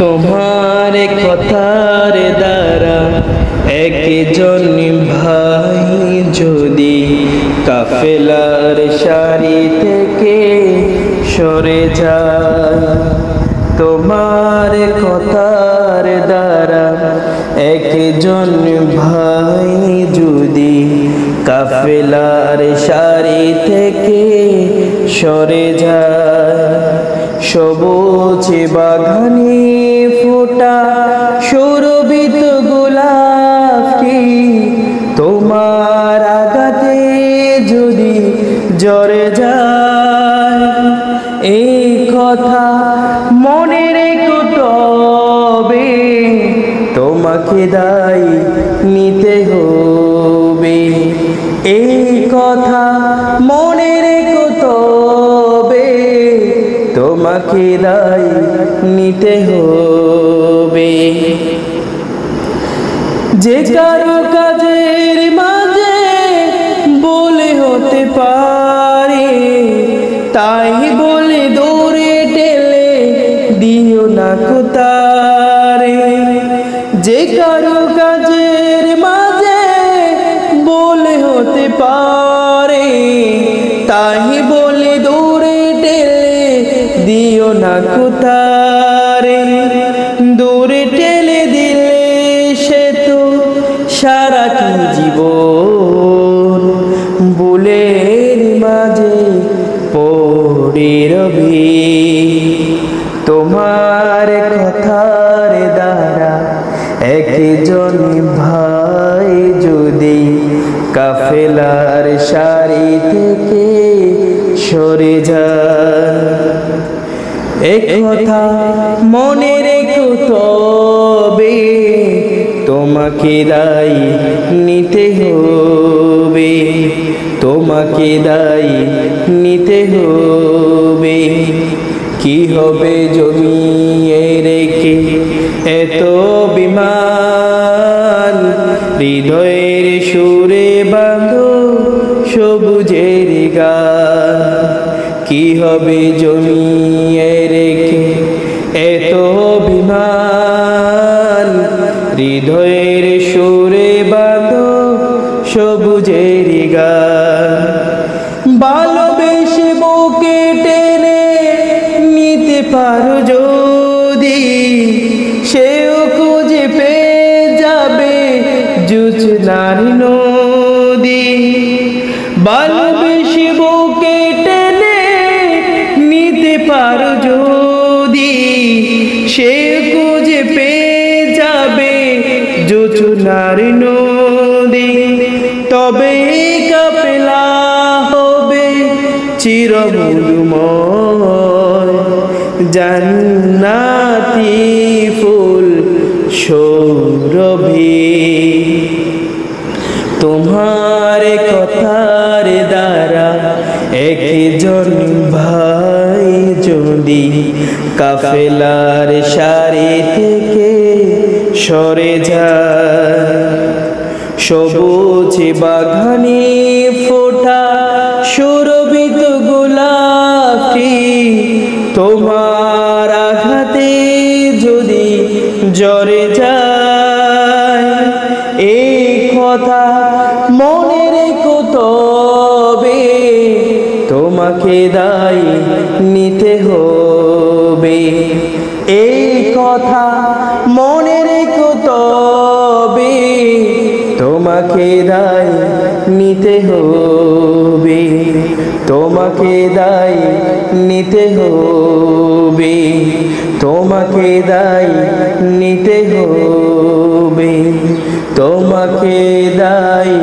তোমার কথার দ্বারা একজন ভাই যদি কাফেলার সারি থেকে সরে যায়, তোমার কথার দ্বারা একজন ভাই যদি কাফেলার সারি থেকে সরে যায়, সবুজ বাগানে ফোটা সুরভিত গোলাপটি তোমার আঘাতে যদি জ্বরে যায়, এই কথা মনে রেখো তবে তোমাকে দায়ী নিতে হবে। এই কথা মনে রেখো তবে তোমাকে দায়ী নিতে হবে। যে কারো কাজের মাঝে বলে হতে পারে, তাই বলে দৌড়ে ঠেলে দিও না কোতারে। যে কারো কাজের মাঝে বলে হতে পারে, তাই বলে দৌড়ে ঠেলে দিও না কোতারে। দৌড়ে ঠেলে দিলে সে তো সারাটি জীবন বুলের মাঝে পড়ে রবে। তোমার কথার দ্বারা একজন ভাই যদি কাফেলার সারি থেকে সরে যায়, এক কথা মনে রেখো তবে তোমাকে দায়ী নিতে হবে, তোমাকে দায়ী নিতে হবে। কি হবে জমিয়ে রেখে এত বিমান, হৃদয়ের সুরে বাঁধো সবুজের গান। কি হবে জমিয়ে রেখে এত বিমান, হৃদয়ের সুরে বাঁধো সবুজের গান। ভালোবেসে বুকে টেনে নিতে পারো যদি, সেও খুঁজে পেয়ে যাবে জোছনার নদী। ভালোবেসে বুকে টেনে নিতে পারো যদি, সে খুঁজে পেয়ে যাবে জোছনার নদী। তবে কাফেলা হবে চিরমধুময়, জান্নাতি ফুল সৌরভে। তোমার কথার দ্বারা একজন ভাই যদি কাফেলার সারি থেকে সরে যায়, সবুজ বাগানে ফোটা সুরভিত গোলাপটি তোমার আঘাতে যদি জ্বরে যায়, এই কথা মনে রেখো তবে তোমাকে দায়ী নিতে হবে। এই কথা মনে রেখো তবে তোমাকে দায়ী নিতে হবে, তোমাকে দায়ী নিতে হবে, তোমাকে দায়ী নিতে হবে, তোমাকে দায়ী